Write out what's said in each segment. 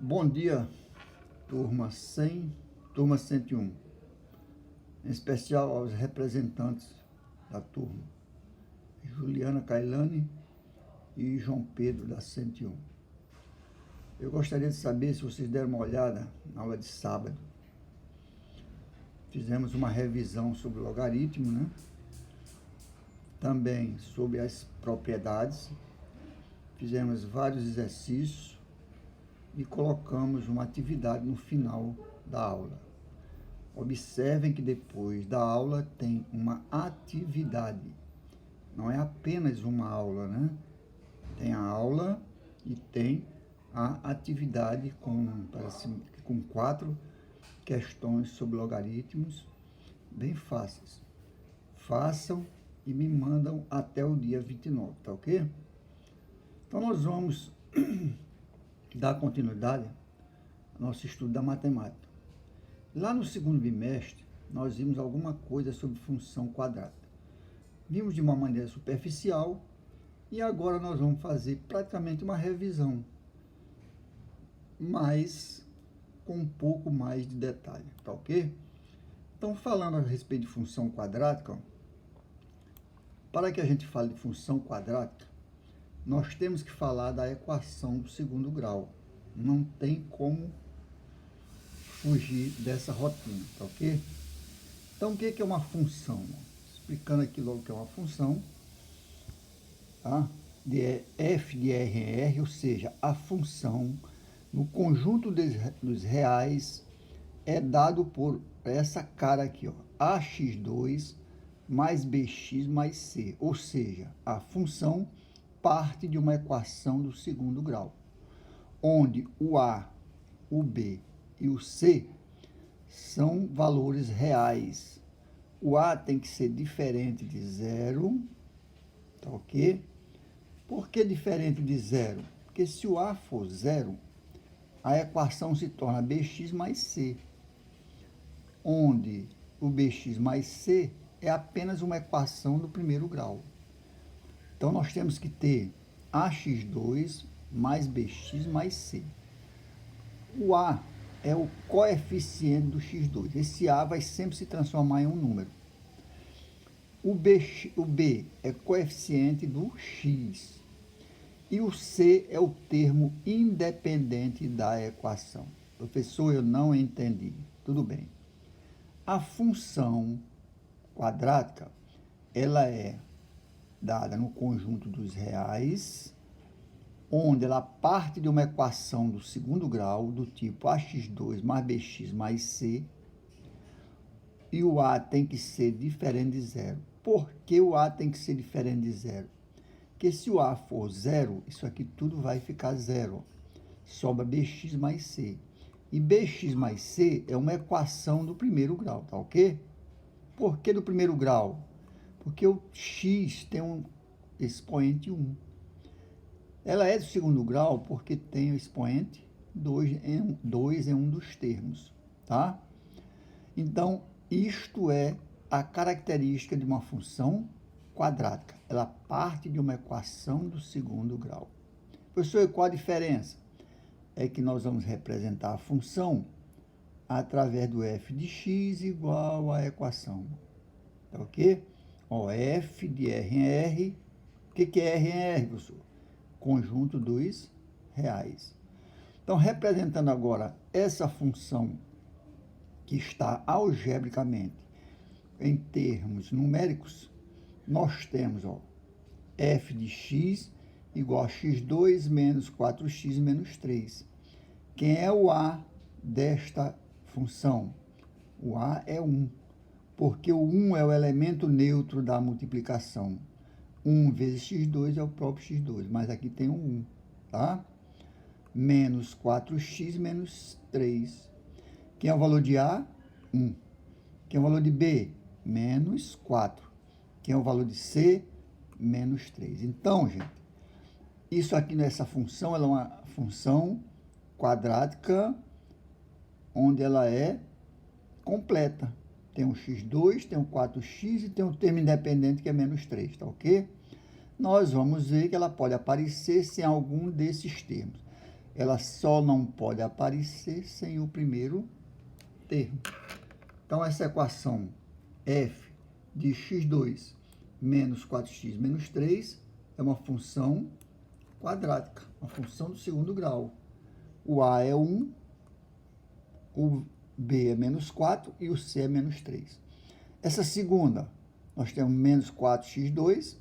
Bom dia, turma 100, turma 101, em especial aos representantes da turma, Juliana Cailani e João Pedro da 101. Eu gostaria de saber se vocês deram uma olhada na aula de sábado. Fizemos uma revisão sobre o logaritmo, né? Também sobre as propriedades, fizemos vários exercícios e colocamos uma atividade no final da aula. Observem que depois da aula tem uma atividade. Não é apenas uma aula, né? Tem a aula e tem a atividade com 4 questões sobre logaritmos bem fáceis. Façam e me mandam até o dia 29, tá ok? Então nós vamos dar continuidade ao nosso estudo da matemática. Lá no segundo bimestre, nós vimos alguma coisa sobre função quadrática. Vimos de uma maneira superficial e agora nós vamos fazer praticamente uma revisão, mas com um pouco mais de detalhe, tá ok? Então, falando a respeito de função quadrática, para que a gente fale de função quadrática, nós temos que falar da equação do segundo grau. Não tem como fugir dessa rotina, tá ok? Então, o que é uma função? Explicando aqui logo o que é uma função, tá? De f de r em r, ou seja, a função no conjunto dos reais é dado por essa cara aqui, ó, ax2 mais bx mais c, ou seja, a função parte de uma equação do segundo grau, onde o a, o b e o c são valores reais. O a tem que ser diferente de zero, tá ok? Por que diferente de zero? Porque se o a for zero, a equação se torna bx mais c, onde o bx mais c é apenas uma equação do primeiro grau. Então, nós temos que ter ax2 mais bx mais c. O a é o coeficiente do x2. Esse a vai sempre se transformar em um número. O b é coeficiente do x. E o c é o termo independente da equação. Professor, eu não entendi. Tudo bem. A função quadrática, ela é dada no conjunto dos reais, onde ela parte de uma equação do segundo grau, do tipo ax2 mais bx mais c, e o a tem que ser diferente de zero. Por que o a tem que ser diferente de zero? Porque se o a for zero, isso aqui tudo vai ficar zero. Sobra bx mais c. E bx mais c é uma equação do primeiro grau, tá ok? Por que do primeiro grau? Porque o x tem um expoente 1. Ela é do segundo grau porque tem o expoente 2 em um dos termos, tá? Então, isto é a característica de uma função quadrática. Ela parte de uma equação do segundo grau. Professor, e qual a diferença? É que nós vamos representar a função através do f de x igual à equação. Tá ok? Ó, f de r em r. O que é r em r, professor? Conjunto dos reais. Então, representando agora essa função que está algebricamente em termos numéricos, nós temos, ó, f de x igual a x2 menos 4x menos 3. Quem é o a desta função? O a é 1, porque o 1 é o elemento neutro da multiplicação. 1 vezes x2 é o próprio x2, mas aqui tem um 1, tá? Menos 4x menos 3. Quem é o valor de A? 1. Quem é o valor de B? Menos 4. Quem é o valor de C? Menos 3. Então, gente, isso aqui nessa função, ela é uma função quadrática, onde ela é completa. Tem um x2, tem um 4x e tem um termo independente que é menos 3, tá ok? Nós vamos ver que ela pode aparecer sem algum desses termos. ela só não pode aparecer sem o primeiro termo. Então, essa equação f de x2 menos 4x menos 3 é uma função quadrática, uma função do segundo grau. O a é 1, o b é menos 4 e o c é menos 3. Essa segunda, nós temos menos 4x2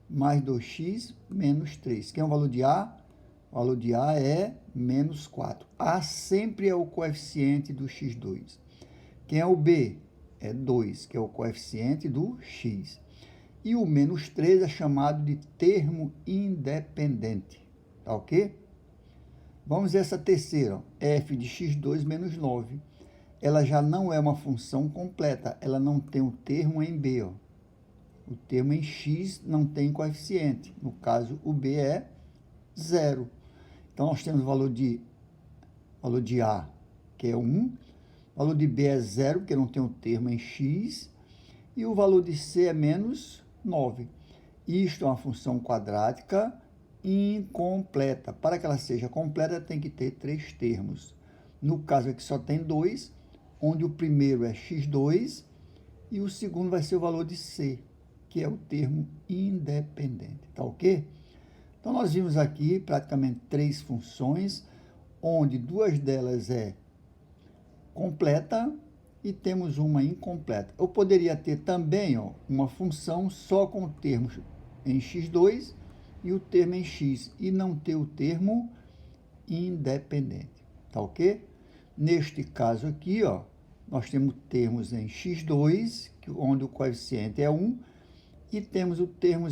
mais 2x menos 3. Quem é o valor de a? O valor de a é menos 4. A sempre é o coeficiente do x2. Quem é o b? É 2, que é o coeficiente do x. E o menos 3 é chamado de termo independente. Tá ok? Vamos ver essa terceira, f de x2 menos 9. Ela já não é uma função completa, ela não tem o termo em b. Ó. O termo em x não tem coeficiente. No caso, o b é 0. Então, nós temos o valor de a, que é 1. O valor de b é 0, porque não tem o termo em x. E o valor de c é menos 9. Isto é uma função quadrática incompleta. Para que ela seja completa, tem que ter 3 termos. No caso aqui só tem 2, onde o primeiro é x2 e o segundo vai ser o valor de c, que é o termo independente. Tá ok? Então, nós vimos aqui praticamente 3 funções, onde 2 delas é completa e temos uma incompleta. Eu poderia ter também uma função só com termos em x2 e o termo em x, e não ter o termo independente. Tá ok? Neste caso aqui, nós temos termos em x2, onde o coeficiente é 1, e temos o termo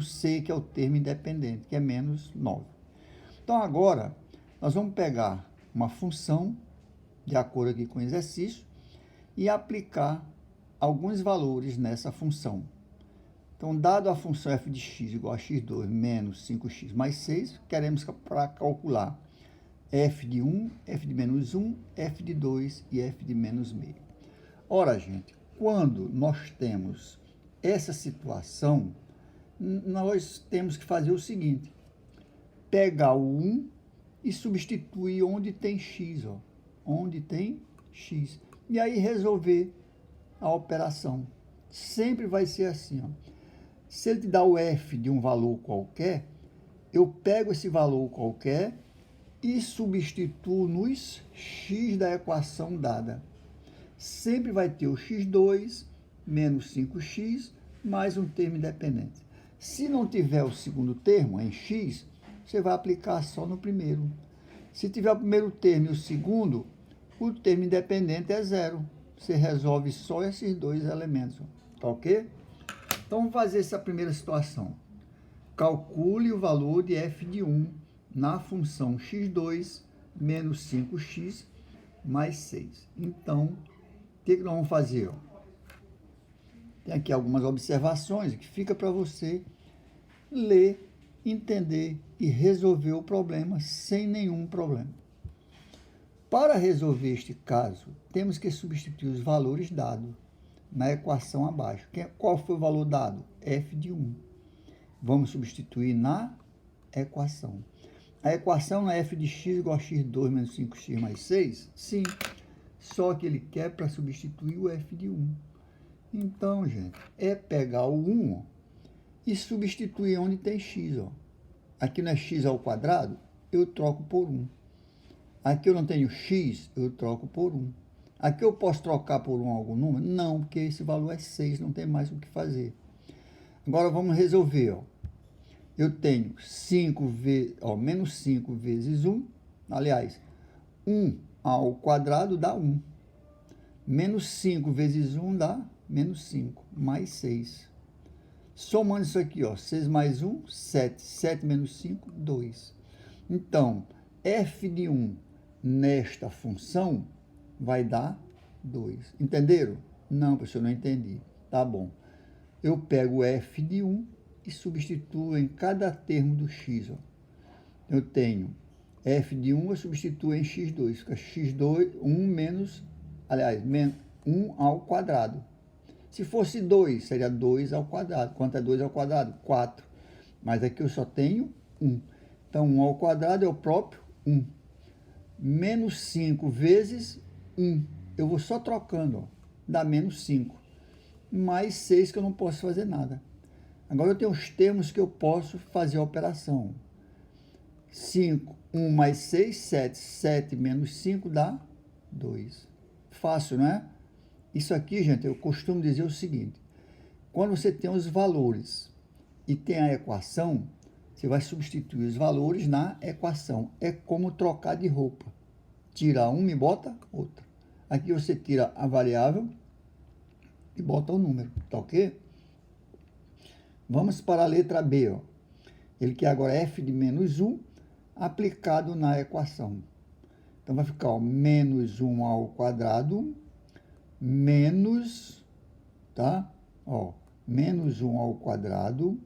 c, que é o termo independente, que é menos 9. Então, agora, nós vamos pegar uma função, de acordo aqui com o exercício, e aplicar alguns valores nessa função. Então, dado a função f de x igual a x2 menos 5x mais 6, queremos para calcular f de 1, f de menos 1, f de 2 e f de menos meio. Ora, gente, quando nós temos essa situação, nós temos que fazer o seguinte: pegar o 1 e substituir onde tem x, onde tem x. E aí resolver a operação. Sempre vai ser assim, Se ele te dá o f de um valor qualquer, eu pego esse valor qualquer e substituo nos x da equação dada. Sempre vai ter o x2 menos 5x mais um termo independente. Se não tiver o segundo termo, em x, você vai aplicar só no primeiro. Se tiver o primeiro termo e o segundo, o termo independente é 0. Você resolve só esses 2 elementos. Tá ok? Então, vamos fazer essa primeira situação. Calcule o valor de f de 1 na função x2 menos 5x mais 6. Então, o que nós vamos fazer? Tem aqui algumas observações que fica para você ler, entender e resolver o problema sem nenhum problema. Para resolver este caso, temos que substituir os valores dados na equação abaixo. Qual foi o valor dado? F de 1. Vamos substituir na equação. A equação não é f de x igual a x2 menos 5x mais 6? Sim. Só que ele quer para substituir o f de 1. Então, gente, é pegar o 1 e substituir onde tem x. Aqui não é x ao quadrado, eu troco por 1. Aqui eu não tenho x, eu troco por 1. Aqui eu posso trocar por algum número? Não, porque esse valor é 6, não tem mais o que fazer. Agora vamos resolver. Eu tenho menos 5 vezes 1, aliás, 1 ao quadrado dá 1. Menos 5 vezes 1 dá menos 5, mais 6. Somando isso aqui, 6 mais 1, 7. 7 menos 5, 2. Então, f de 1 nesta função vai dar 2. Entenderam? Não, professor, não entendi. Tá bom. Eu pego f de 1 e substituo em cada termo do x. Eu tenho f de 1, eu substituo em x2. Fica x2, 1 menos, aliás, 1 ao quadrado. Se fosse 2, seria 2 ao quadrado. Quanto é 2 ao quadrado? 4. Mas aqui eu só tenho 1. Então, 1 ao quadrado é o próprio 1. Menos 5 vezes 1. Eu vou só trocando, ó, dá menos 5. Mais 6 que eu não posso fazer nada. Agora eu tenho os termos que eu posso fazer a operação. 5, 1 mais 6, 7. 7 menos 5 dá 2. Fácil, não é? Isso aqui, gente, eu costumo dizer o seguinte. Quando você tem os valores e tem a equação, você vai substituir os valores na equação. É como trocar de roupa. Tira uma e bota outra. Aqui você tira a variável e bota o número, tá ok? Vamos para a letra B, ó. Ele quer agora f de menos 1 aplicado na equação. Então vai ficar, ó, menos 1 ao quadrado menos, tá? Ó, menos 1 ao quadrado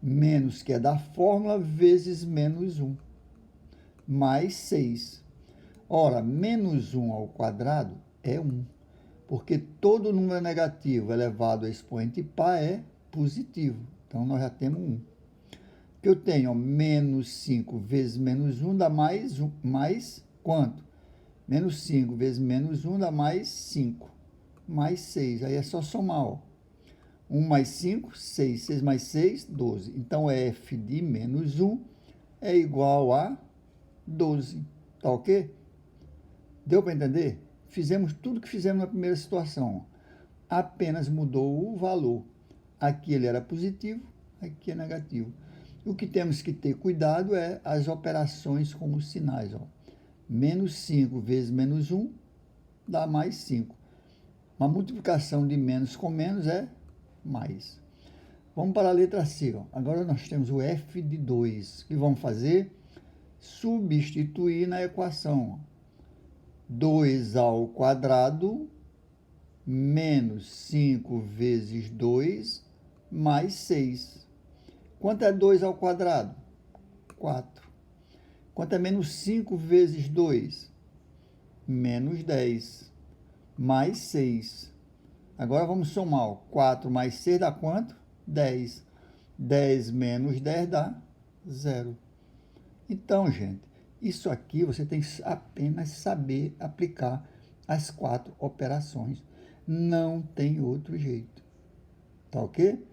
menos, que é da fórmula, vezes menos 1, mais 6. Ora, menos 1 ao quadrado é 1, porque todo número negativo elevado a expoente par é positivo. Então, nós já temos 1. Que eu tenho, ó, menos 5 vezes menos 1 dá mais 1, mais quanto? Menos 5 vezes menos 1 dá mais 5, mais 6. Aí é só somar, ó. 1 mais 5, 6. 6 mais 6, 12. Então, f de menos 1 é igual a 12. Tá ok? Deu para entender? Fizemos tudo que fizemos na primeira situação. Apenas mudou o valor. Aqui ele era positivo, aqui é negativo. O que temos que ter cuidado é as operações com os sinais. Ó. Menos 5 vezes menos 1 dá mais 5. Uma multiplicação de menos com menos é mais. Vamos para a letra C. Ó. Agora nós temos o f de 2. O que vamos fazer? Substituir na equação. 2 ao quadrado menos 5 vezes 2 mais 6. Quanto é 2 ao quadrado? 4. Quanto é menos 5 vezes 2? Menos 10. Mais 6. Agora vamos somar. Ó. 4 mais 6 dá quanto? 10. 10 menos 10 dá 0. Então, gente, isso aqui você tem que apenas saber aplicar as 4 operações. Não tem outro jeito. Tá ok?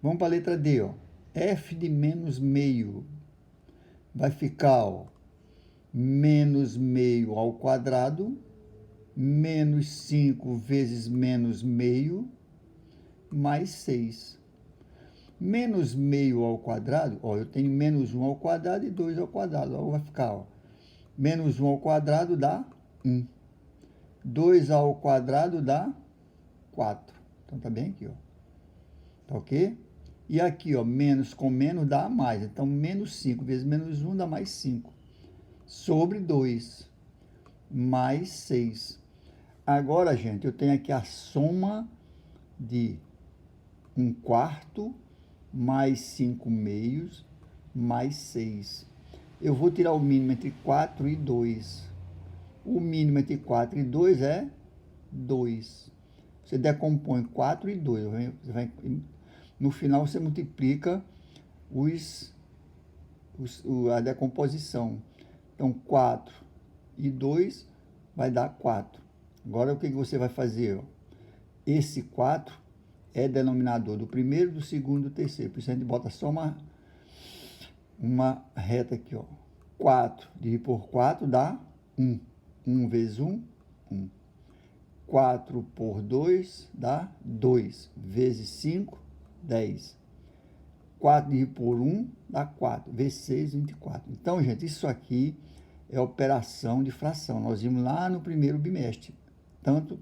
Vamos para a letra D. Ó. F de menos meio vai ficar, ó, menos meio ao quadrado menos 5 vezes menos meio mais 6. Menos meio ao quadrado, ó, eu tenho menos 1 ao quadrado e 2 ao quadrado. Ó, vai ficar, ó, menos 1 ao quadrado dá 1. 2 ao quadrado dá 4. Então, tá bem aqui, ó. Tá ok? E aqui, ó, menos com menos dá mais. Então, menos 5 vezes menos 1 dá mais 5. Sobre 2. Mais 6. Agora, gente, eu tenho aqui a soma de 1/4 mais 5 meios mais 6. Eu vou tirar o mínimo entre 4 e 2. O mínimo entre 4 e 2 é 2. Você decompõe 4 e 2. No final, você multiplica a decomposição. Então, 4 e 2 vai dar 4. Agora, o que você vai fazer? Esse 4 é denominador do primeiro, do segundo e do terceiro. Por isso, a gente bota só uma reta aqui. Ó. 4 dividido por 4 dá 1. 1 vezes 1, 1. 4 por 2 dá 2. Vezes 5, 10. 4 dividido por 1 dá 4. Vezes 6, 24. Então, gente, isso aqui é operação de fração. Nós vimos lá no primeiro bimestre. Tanto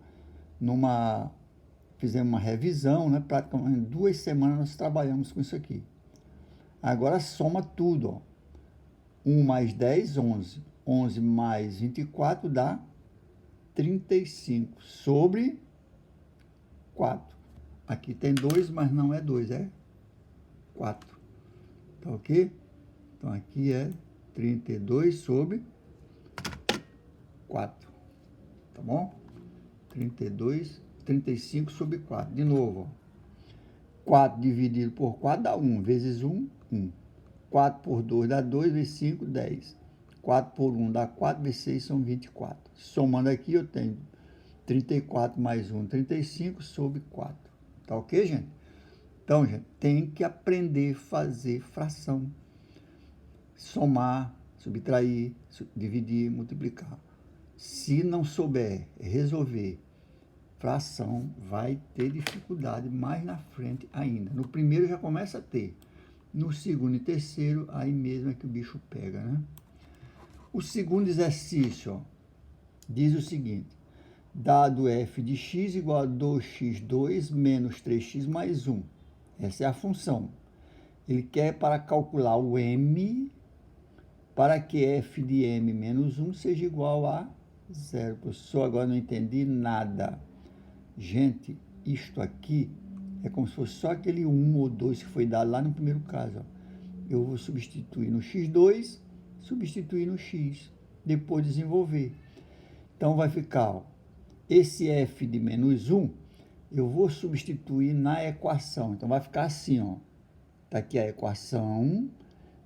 fizemos uma revisão, né? Praticamente em 2 semanas nós trabalhamos com isso aqui. Agora soma tudo. Ó. 1 mais 10, 11. 11 mais 24 dá 35 sobre 4. Aqui tem 2, mas não é 2, é 4. Tá ok? Então, aqui é 32 sobre 4. Tá bom? 35 sobre 4. De novo, ó. 4 dividido por 4 dá 1. Vezes 1, 1. 4 por 2 dá 2. Vezes 5, 10. 4 por 1 dá 4, vezes 6 são 24. Somando aqui, eu tenho 34 mais 1, 35 sobre 4. Tá ok, gente? Então, gente, tem que aprender a fazer fração. Somar, subtrair, dividir, multiplicar. Se não souber resolver fração, vai ter dificuldade mais na frente ainda. No primeiro já começa a ter. No segundo e terceiro, aí mesmo é que o bicho pega, né? O segundo exercício, ó, diz o seguinte: dado f de x igual a 2x2 menos 3x mais 1. Essa é a função. Ele quer para calcular o m para que f de m menos 1 seja igual a 0. Professor, agora não entendi nada. Gente, isto aqui é como se fosse só aquele 1 ou 2 que foi dado lá no primeiro caso. Ó. Eu vou substituir no x2, substituir no x, depois desenvolver. Então, vai ficar, ó, esse f de menos 1, eu vou substituir na equação. Então, vai ficar assim, ó. Está aqui a equação,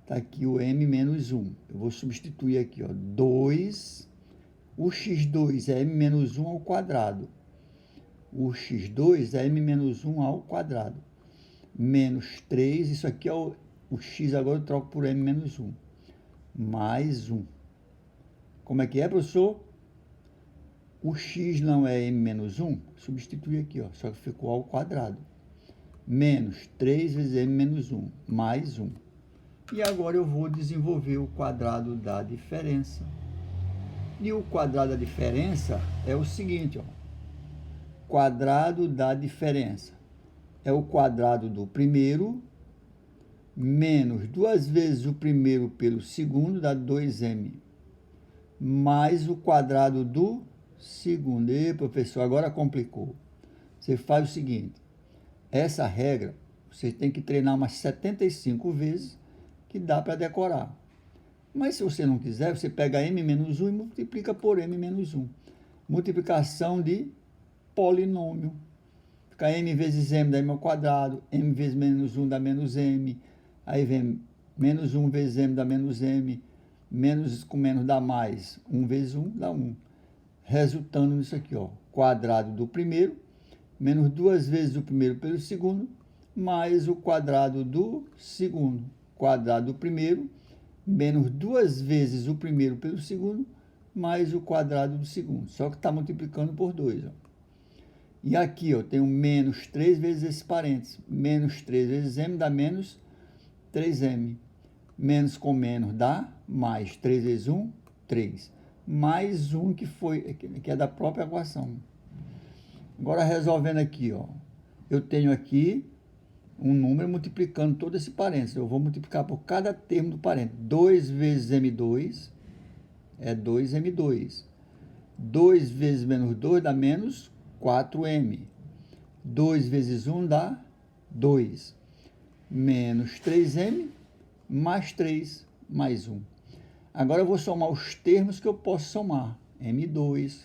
está aqui o m menos 1. Eu vou substituir aqui, ó, 2, o x2 é m menos 1 ao quadrado. O x2 é m menos 1 ao quadrado. Menos 3, isso aqui é o x, agora eu troco por m menos 1. Mais 1. Como é que é, professor? O x não é m menos 1? Substitui aqui, ó, só que ficou ao quadrado. Menos 3 vezes m menos 1, mais 1. E agora eu vou desenvolver o quadrado da diferença. E o quadrado da diferença é o seguinte, ó. Quadrado da diferença é o quadrado do primeiro menos 2 vezes o primeiro pelo segundo, dá 2m, mais o quadrado do segundo. E, professor, agora complicou. Você faz o seguinte, essa regra você tem que treinar umas 75 vezes, que dá para decorar. Mas se você não quiser, você pega m menos 1 e multiplica por m menos 1. Multiplicação de polinômio. Fica m vezes m dá m ao quadrado, m vezes menos 1 dá menos m, aí vem menos 1 vezes m dá menos m, menos com menos dá mais, 1 vezes 1 dá 1. Resultando nisso aqui, ó, quadrado do primeiro, menos 2 vezes o primeiro pelo segundo, mais o quadrado do segundo. Quadrado do primeiro, menos 2 vezes o primeiro pelo segundo, mais o quadrado do segundo. Só que está multiplicando por 2, ó. E aqui, eu tenho menos 3 vezes esse parênteses. Menos 3 vezes m dá menos 3m. Menos com menos dá mais. 3 vezes 1, 3. Mais 1 que é da própria equação. Agora, resolvendo aqui, ó. Eu tenho aqui um número multiplicando todo esse parênteses. Eu vou multiplicar por cada termo do parênteses. 2 vezes m2 é 2m2. 2 vezes menos 2 dá menos 4m. 2 vezes 1 dá 2. Menos 3m, mais 3, mais 1. Agora eu vou somar os termos que eu posso somar. M2.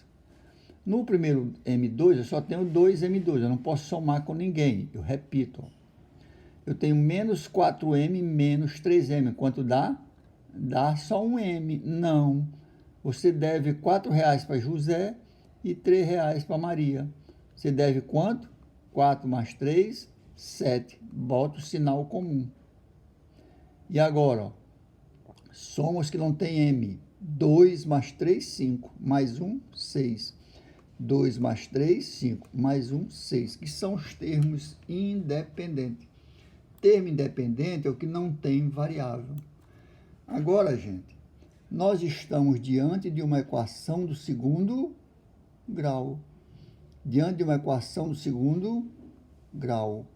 No primeiro M2, eu só tenho 2M2. Eu não posso somar com ninguém. Eu repito. Eu tenho menos 4m menos 3m. Quanto dá? Dá só 1m. Não. Você deve R$4 para José e R$3 para Maria. Você deve quanto? 4 mais 3, 7. Bota o sinal comum. E agora, ó, soma os que não tem M. 2 mais 3, 5. Mais 1, 6. 2 mais 3, 5. Mais 1, 6. Que são os termos independentes. Termo independente é o que não tem variável. Agora, gente, nós estamos diante de uma equação do segundo grau. Diante de uma equação do segundo grau.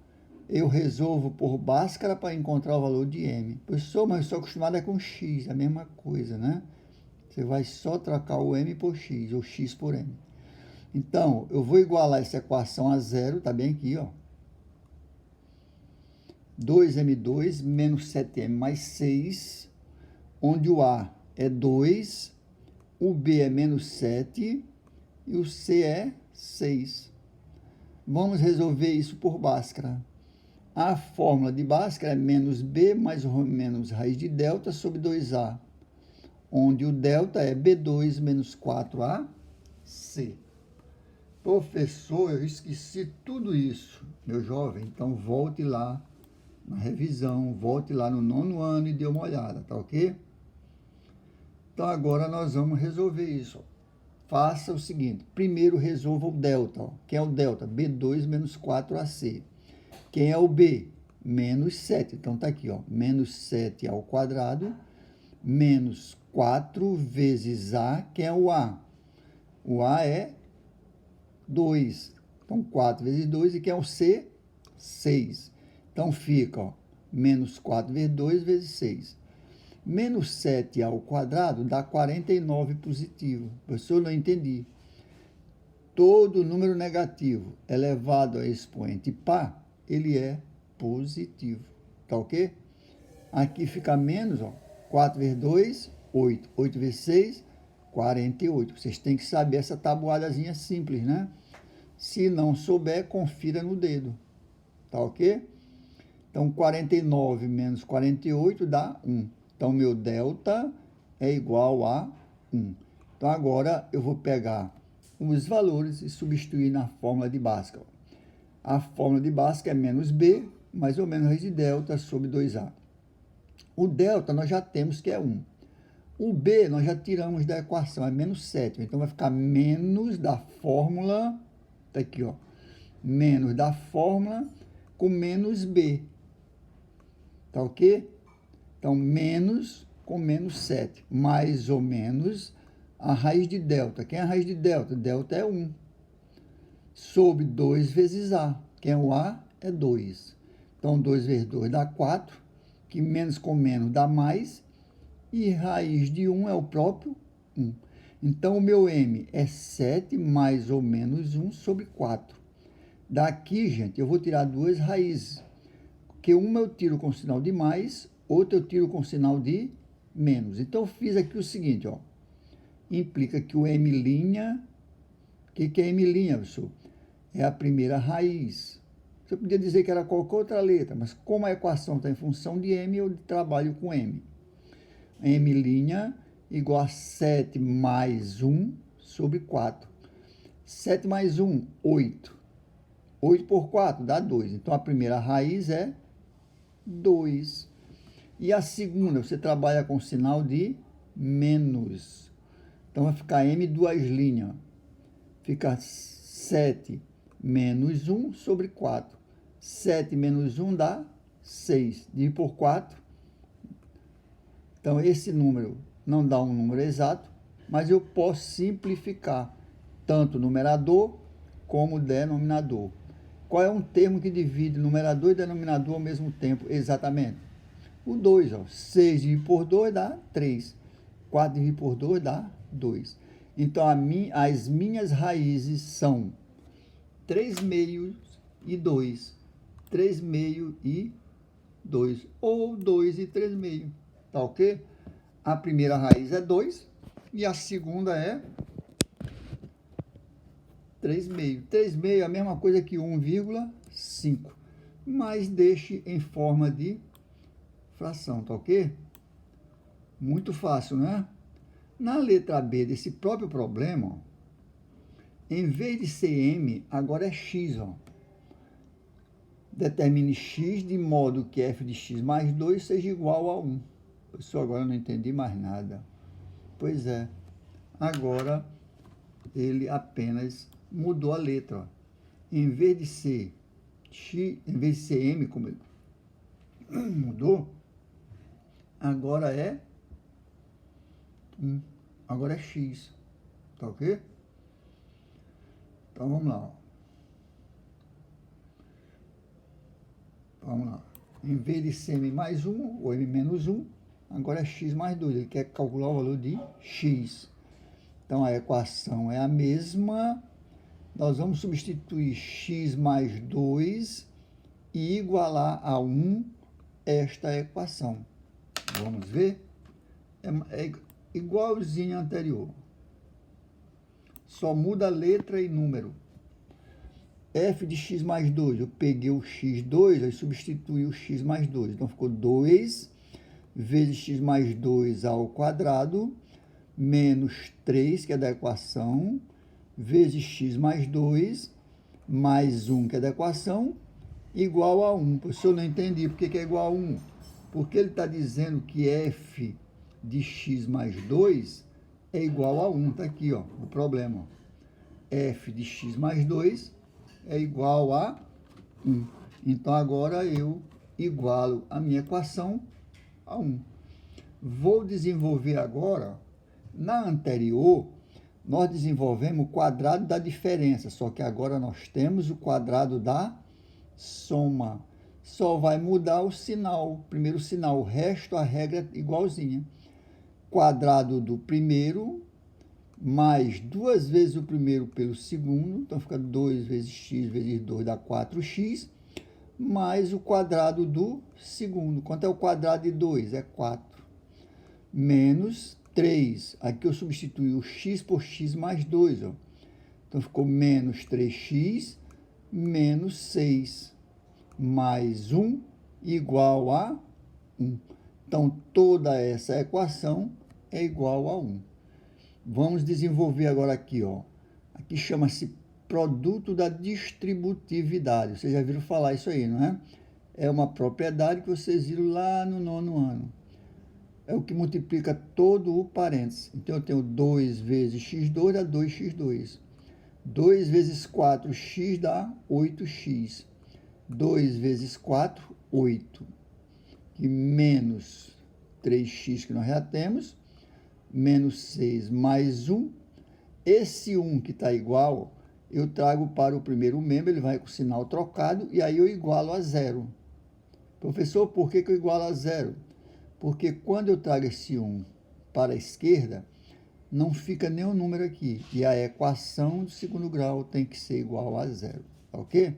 Eu resolvo por Bhaskara para encontrar o valor de m. Professor, mas eu sou acostumado com x, a mesma coisa, né? Você vai só trocar o m por x, ou x por m. Então, eu vou igualar essa equação a zero, tá bem aqui, ó. 2m2 menos 7m mais 6, onde o a é 2, o b é menos 7 e o c é 6. Vamos resolver isso por Bhaskara. A fórmula de Bhaskara é menos b mais ou menos raiz de delta sobre 2a. onde o delta é B2 menos 4AC. Professor, eu esqueci tudo isso, meu jovem. Então, volte lá na revisão, volte lá no 9º ano e dê uma olhada, tá ok? Então, agora nós vamos resolver isso. Faça o seguinte, primeiro resolva o delta. Ó. Quem é o delta? B2 menos 4AC. Quem é o B? Menos 7. Então, tá aqui, ó, menos 7 ao quadrado, menos 4 vezes A. Quem é o A? O A é 2. Então, 4 vezes 2. E quem é o C? 6. Então, fica, ó, menos 4 vezes 2 vezes 6. Menos 7 ao quadrado dá 49 positivo. Professor, não entendi. Todo número negativo elevado a expoente par, ele é positivo. Tá ok? Aqui fica menos, ó, 4 vezes 2, 8. 8 vezes 6, 48. Vocês têm que saber essa tabuadazinha simples, né? Se não souber, confira no dedo. Tá ok? Então, 49 menos 48 dá 1. Então, meu delta é igual a 1. Então, agora eu vou pegar os valores e substituir na fórmula de Bhaskara. A fórmula de Bhaskara é menos B, mais ou menos raiz de delta sobre 2A. O delta nós já temos que é 1. O B nós já tiramos da equação, é menos 7. Então, vai ficar menos da fórmula, tá aqui, ó, menos da fórmula com menos B. Tá ok? Então, menos com menos 7, mais ou menos a raiz de delta. Quem é a raiz de delta? Delta é 1. Sobre 2 vezes A. Quem é o A? É 2. Então, 2 vezes 2 dá 4, que menos com menos dá mais, e raiz de 1 é o próprio 1. Então, o meu M é 7 mais ou menos 1 sobre 4. Daqui, gente, eu vou tirar duas raízes, porque uma eu tiro com sinal de mais, outra eu tiro com sinal de menos. Então, eu fiz aqui o seguinte, ó. Implica que o M', o que é M', professor? É a primeira raiz. Você podia dizer que era qualquer outra letra, mas como a equação está em função de M, eu trabalho com M. M' igual a 7 mais 1 sobre 4. 7 mais 1, 8. 8 por 4 dá 2. Então, a primeira raiz é 2. E a segunda, você trabalha com sinal de menos. Então, vai ficar M duas linhas. Fica 7 menos 1 sobre 4. 7 menos 1 dá 6. Dividir por 4. Então, esse número não dá um número exato, mas eu posso simplificar tanto o numerador como o denominador. Qual é um termo que divide numerador e denominador ao mesmo tempo? Exatamente. O 2, ó. 6 dividido por 2 dá 3. 4 dividido por 2 dá 2. Então, as minhas raízes são 3 meios e 2. 3 meios e 2. Ou 2 e 3 meios. Tá ok? A primeira raiz é 2 e a segunda é 3 meio. 3 meio é a mesma coisa que 1,5, mas deixe em forma de fração, tá ok? Muito fácil, né? Na letra B desse próprio problema, ó, em vez de ser M, agora é X, ó. Determine X de modo que f de x mais 2 seja igual a 1. Pessoal, agora eu não entendi mais nada. Pois é, agora ele apenas mudou a letra. Ó. Em vez de ser X, em vez de ser M, como ele mudou, agora é 1. Agora é X. Tá ok? Então vamos lá. Ó. Vamos lá. Em vez de ser M mais 1 ou M menos 1, agora é X mais 2. Ele quer calcular o valor de X. Então, a equação é a mesma. Nós vamos substituir x mais 2 e igualar a 1 esta equação. Vamos ver? É igualzinho ao anterior. Só muda a letra e número. F de x mais 2, eu peguei o x2 e substituí o x mais 2. Então, ficou 2 vezes x mais 2 ao quadrado, menos 3, que é da equação, vezes x mais 2, mais 1, que é da equação, igual a 1. Professor, eu não entendi por que é igual a 1. Porque ele está dizendo que f de x mais 2 é igual a 1. Está aqui, ó, o problema. F de x mais 2 é igual a 1. Então, agora eu igualo a minha equação a 1. Vou desenvolver agora, na anterior, nós desenvolvemos o quadrado da diferença, só que agora nós temos o quadrado da soma. Só vai mudar o sinal, o primeiro sinal, o resto, a regra é igualzinha. Quadrado do primeiro, mais 2 vezes o primeiro pelo segundo, então fica 2 vezes x vezes 2 dá 4x, mais o quadrado do segundo. Quanto é o quadrado de 2? É 4. Menos 3. Aqui eu substituí o x por x mais 2. Ó. Então, ficou menos 3x menos 6. Mais 1 igual a 1. Então, toda essa equação é igual a 1. Vamos desenvolver agora aqui. Ó. Aqui chama-se produto da distributividade. Vocês já viram falar isso aí, não é? É uma propriedade que vocês viram lá no 9º ano. É o que multiplica todo o parênteses. Então, eu tenho 2 vezes x2 dá 2x2. 2 vezes 4x dá 8x. 2 vezes 4, 8. E menos 3x que nós já temos. Menos 6 mais 1. Esse 1 que está igual, eu trago para o primeiro membro, ele vai com o sinal trocado, e aí eu igualo a 0. Professor, por que eu igualo a 0? Porque quando eu trago esse 1 para a esquerda, não fica nenhum número aqui. E a equação do segundo grau tem que ser igual a 0. Ok?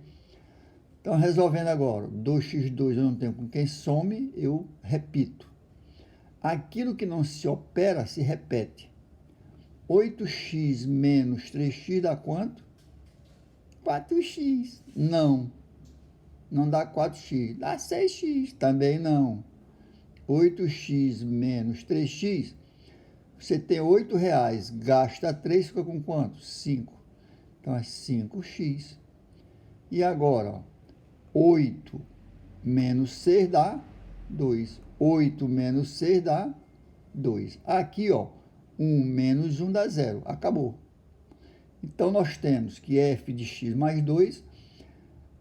Então, resolvendo agora, 2x2 eu não tenho com quem some, eu repito. Aquilo que não se opera, se repete. 8x menos 3x dá quanto? 4x. Não dá 4x. Dá 6x. Também não. 8x menos 3x, você tem R$8, gasta 3, fica com quanto? 5. Então, é 5x. E agora, ó, 8 menos 6 dá 2. 8 menos 6 dá 2. Aqui, ó, 1 menos 1 dá 0. Acabou. Então, nós temos que f de x mais 2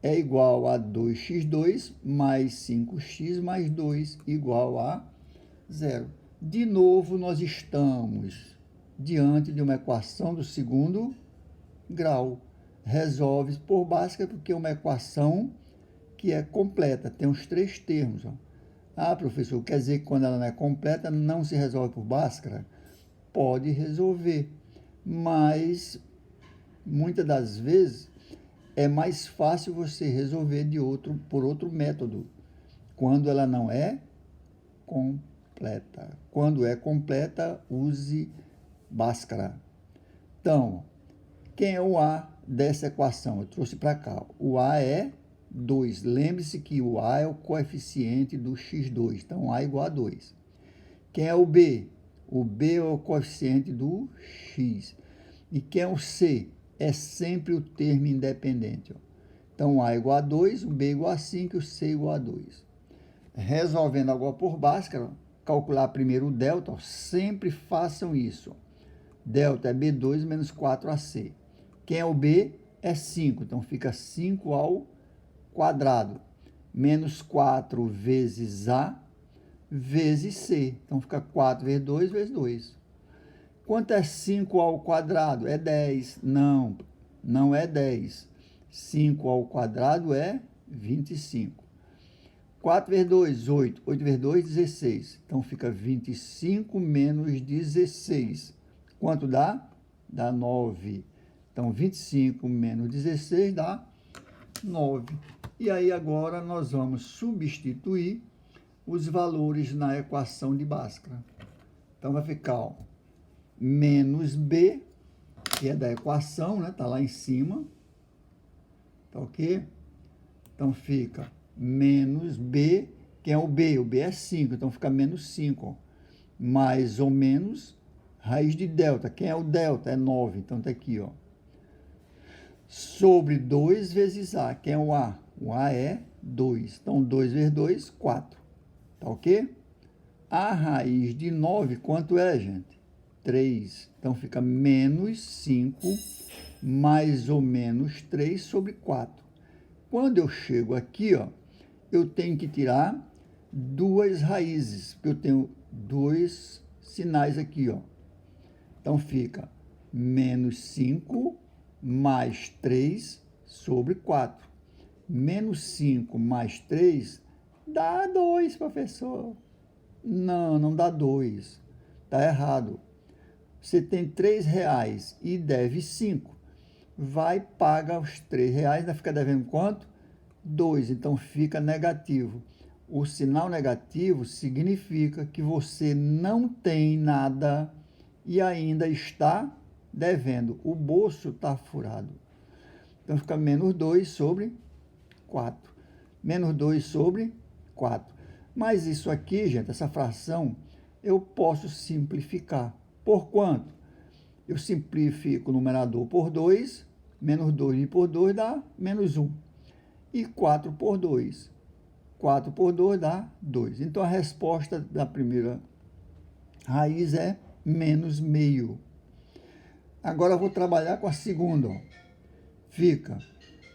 é igual a 2x2 mais 5x mais 2 igual a 0. De novo, nós estamos diante de uma equação do segundo grau. Resolve por Bhaskara porque é uma equação que é completa, tem os 3 termos. Ó. Ah, professor, quer dizer que quando ela não é completa, não se resolve por Bhaskara? Pode resolver, mas muitas das vezes é mais fácil você resolver por outro método, quando ela não é completa. Quando é completa, use Bhaskara. Então, quem é o A dessa equação? Eu trouxe para cá. O A é 2. Lembre-se que o A é o coeficiente do x2. Então, A igual a 2. Quem é o B? O B é o coeficiente do x. E quem é o C? É sempre o termo independente. Ó. Então, A igual a 2, o B igual a 5 e o C igual a 2. Resolvendo agora por Bhaskara, calcular primeiro o delta, ó, sempre façam isso. Delta é B2 menos 4AC. Quem é o B? É 5, então fica 5 ao quadrado. Menos 4 vezes A vezes C. Então, fica 4 vezes 2 vezes 2. Quanto é 5 ao quadrado? É 10. Não, não é 10. 5 ao quadrado é 25. 4 vezes 2, 8. 8 vezes 2, 16. Então, fica 25 menos 16. Quanto dá? Dá 9. Então, 25 menos 16 dá 9. E aí, agora, nós vamos substituir os valores na equação de Bhaskara. Então, vai ficar, ó, menos B, que é da equação, né? Está lá em cima. Tá ok? Então, fica menos B Quem é o B? O B é 5, então fica menos 5. Ó. Mais ou menos raiz de delta. Quem é o delta? É 9, então está aqui, ó. Sobre 2 vezes A. Quem é o A? O A é 2. Então, 2 vezes 2, 4. Tá ok? A raiz de 9, quanto é, gente? 3. Então, fica menos 5 mais ou menos 3 sobre 4. Quando eu chego aqui, ó, eu tenho que tirar duas raízes, porque eu tenho dois sinais aqui, ó. Então, fica menos 5 mais 3 sobre 4. Menos 5 mais 3 dá 2, professor. Não, não dá 2. Está errado. Você tem R$3 e deve 5. Vai, paga os R$3, ainda fica devendo quanto? 2, então fica negativo. O sinal negativo significa que você não tem nada e ainda está devendo. O bolso está furado. Então fica menos 2 sobre 4. Menos 2 sobre 4. Mas isso aqui, gente, essa fração, eu posso simplificar. Por quanto? Eu simplifico o numerador por 2, menos 2 por 2 dá menos 1. E 4 por 2. 4 por 2 dá 2. Então, a resposta da primeira raiz é menos meio. Agora, eu vou trabalhar com a segunda. Ó. Fica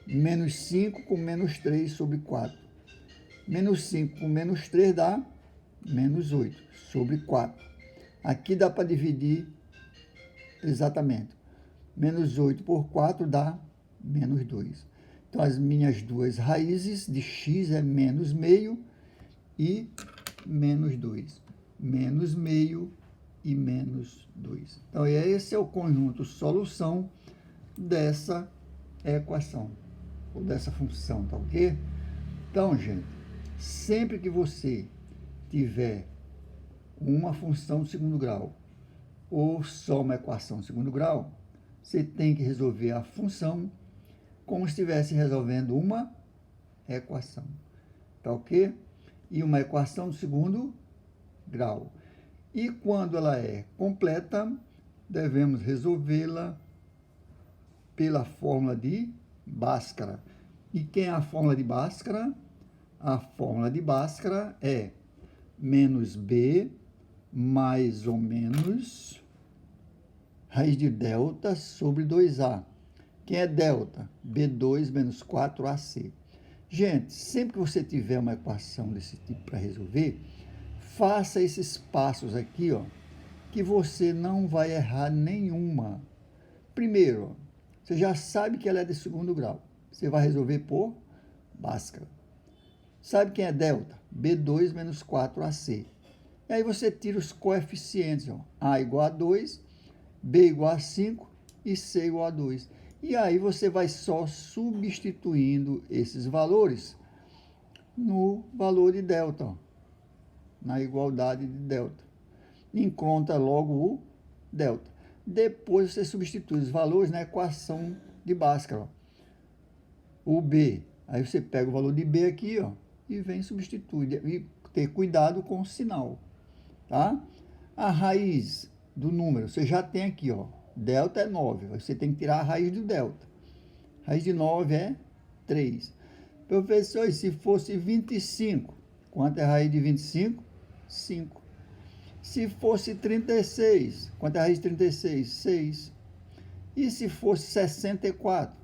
menos 5 com menos 3 sobre 4. Menos 5 com menos 3 dá menos 8 sobre 4. Aqui dá para dividir exatamente. Menos 8 por 4 dá menos 2. Então, as minhas duas raízes de x é menos meio e menos 2. Menos meio e menos 2. Então, esse é o conjunto solução dessa equação, ou dessa função, tá ok? Então, gente, sempre que você tiver uma função de segundo grau ou só uma equação de segundo grau, você tem que resolver a função como se estivesse resolvendo uma equação. Tá ok? E uma equação de segundo grau. E quando ela é completa, devemos resolvê-la pela fórmula de Bhaskara. E quem é a fórmula de Bhaskara? A fórmula de Bhaskara é menos b mais ou menos raiz de delta sobre 2a. Quem é delta? B2 menos 4AC. Gente, sempre que você tiver uma equação desse tipo para resolver, faça esses passos aqui, ó, que você não vai errar nenhuma. Primeiro, ó, você já sabe que ela é de segundo grau. Você vai resolver por Bhaskara. Sabe quem é delta? B2 menos 4AC. E aí você tira os coeficientes, ó. A igual a 2, B igual a 5 e C igual a 2. E aí você vai só substituindo esses valores no valor de delta, ó, na igualdade de delta. Encontra logo o delta. Depois você substitui os valores na equação de Bhaskara. Ó. O B, aí você pega o valor de B aqui, ó, e vem substituir. E ter cuidado com o sinal, tá? A raiz do número, você já tem aqui, ó. Delta é 9, você tem que tirar a raiz do delta. Raiz de 9 é 3. Professor, e se fosse 25? Quanto é a raiz de 25? 5. Se fosse 36, quanto é a raiz de 36? 6. E se fosse 64?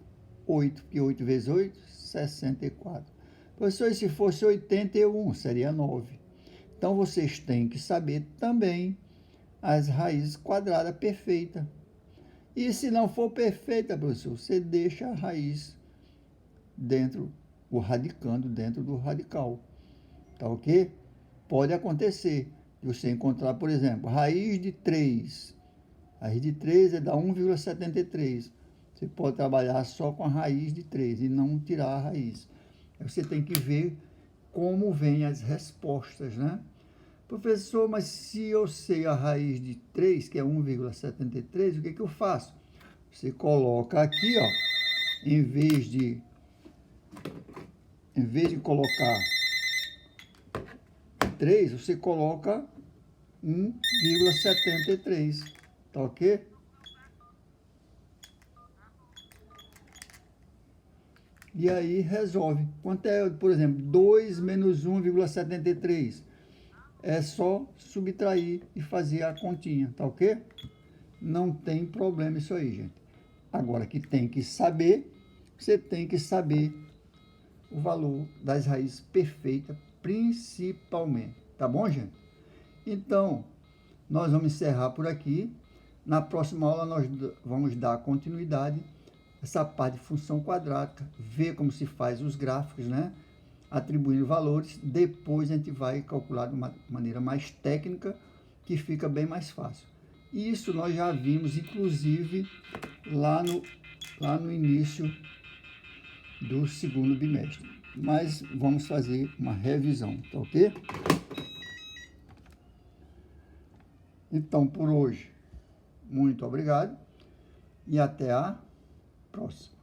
8, porque 8 vezes 8? 64. Professor, e se fosse 81? Seria 9. Então, vocês têm que saber também as raízes quadradas perfeitas. E se não for perfeita, professor, você deixa a raiz dentro, o radicando dentro do radical. Tá ok? Pode acontecer de você encontrar, por exemplo, raiz de 3. A raiz de 3 é da 1,73. Você pode trabalhar só com a raiz de 3 e não tirar a raiz. Aí você tem que ver como vêm as respostas, né? Professor, mas se eu sei a raiz de 3, que é 1,73, o que eu faço? Você coloca aqui, ó, em vez de colocar 3, você coloca 1,73, tá ok? E aí resolve. Quanto é, por exemplo, 2 menos 1,73? É só subtrair e fazer a continha, tá ok? Não tem problema isso aí, gente. Agora que tem que saber, você tem que saber o valor das raízes perfeitas, principalmente. Tá bom, gente? Então, nós vamos encerrar por aqui. Na próxima aula, nós vamos dar continuidade a essa parte de função quadrática, ver como se faz os gráficos, né? Atribuindo valores. Depois a gente vai calcular de uma maneira mais técnica, que fica bem mais fácil. Isso nós já vimos, inclusive, lá no início do segundo bimestre. Mas vamos fazer uma revisão, tá ok? Então, por hoje, muito obrigado e até a próxima.